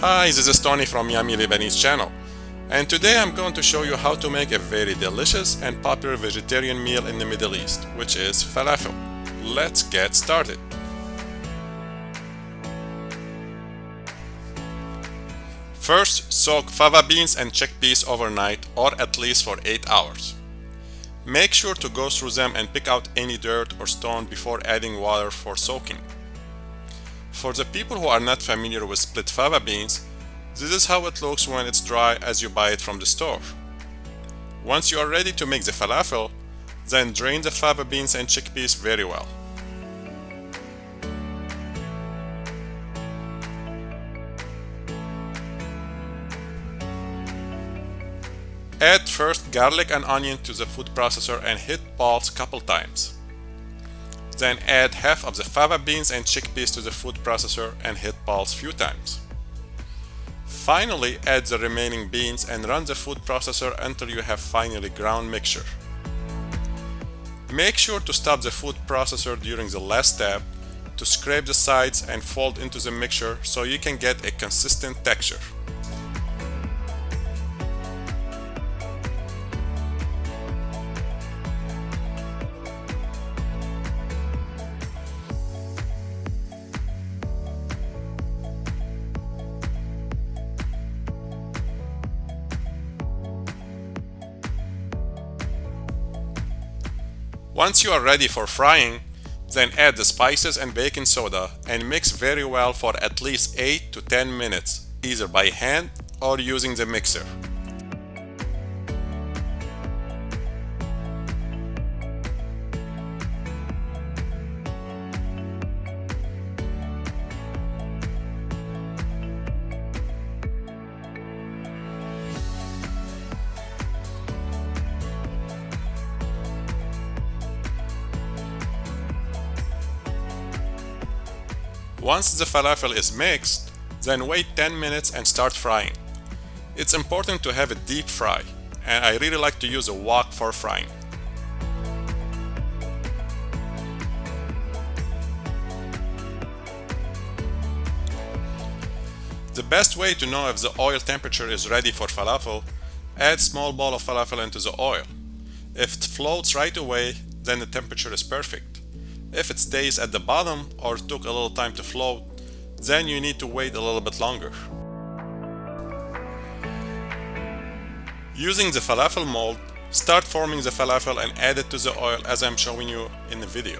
Hi, this is Tony from Yummy Lebanese channel, and today I'm going to show you how to make a very delicious and popular vegetarian meal in the Middle East, which is falafel. Let's get started. First, soak fava beans and chickpeas overnight or at least for 8 hours. Make sure to go through them and pick out any dirt or stone before adding water for soaking. For the people who are not familiar with split fava beans, this is how it looks when it's dry as you buy it from the store. Once you are ready to make the falafel, then drain the fava beans and chickpeas very well. Add first garlic and onion to the food processor and hit pulse couple times. Then add half of the fava beans and chickpeas to the food processor and hit pulse few times. Finally, add the remaining beans and run the food processor until you have finely ground mixture. Make sure to stop the food processor during the last step to scrape the sides and fold into the mixture so you can get a consistent texture. Once you are ready for frying, then add the spices and baking soda and mix very well for at least 8 to 10 minutes, either by hand or using the mixer. Once the falafel is mixed, then wait 10 minutes and start frying. It's important to have a deep fry, and I really like to use a wok for frying. The best way to know if the oil temperature is ready for falafel, add small bowl of falafel into the oil. If it floats right away, then the temperature is perfect. If it stays at the bottom or took a little time to float, then you need to wait a little bit longer. Using the falafel mold, start forming the falafel and add it to the oil as I'm showing you in the video.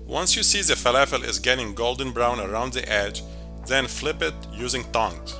Once you see the falafel is getting golden brown around the edge, then flip it using tongs.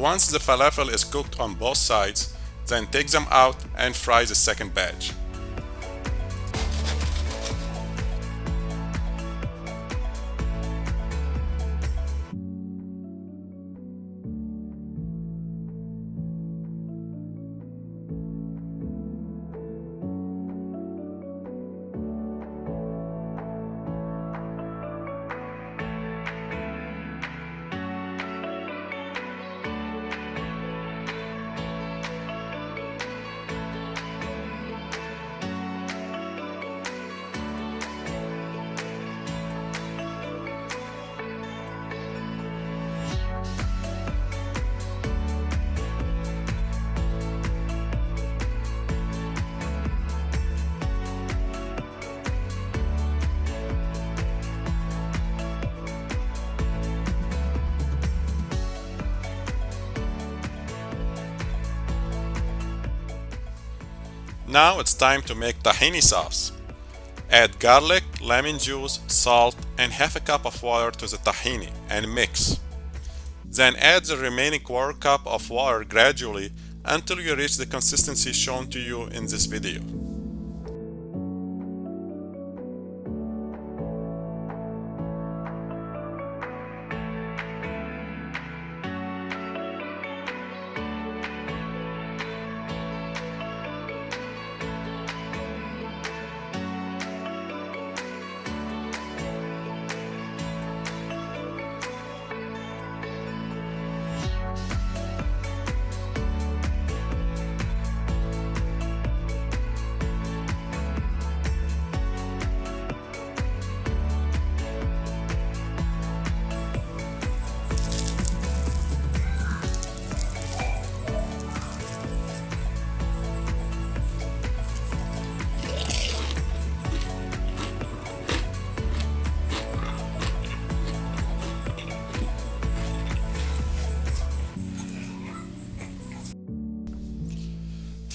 Once the falafel is cooked on both sides, then take them out and fry the second batch. Now it's time to make tahini sauce. Add garlic, lemon juice, salt, and half a cup of water to the tahini and mix. Then add the remaining quarter cup of water gradually until you reach the consistency shown to you in this video.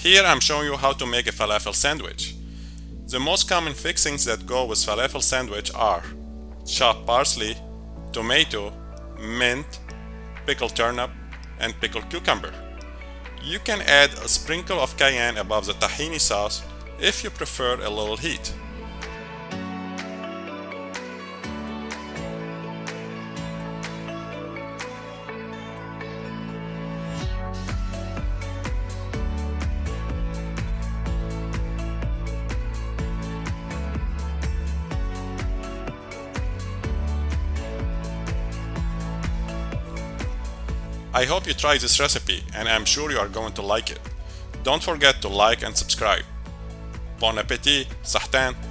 Here I'm showing you how to make a falafel sandwich. The most common fixings that go with falafel sandwich are chopped parsley, tomato, mint, pickled turnip, and pickled cucumber. You can add a sprinkle of cayenne above the tahini sauce if you prefer a little heat. I hope you try this recipe and I'm sure you are going to like it. Don't forget to like and subscribe. Bon appétit, صحتين.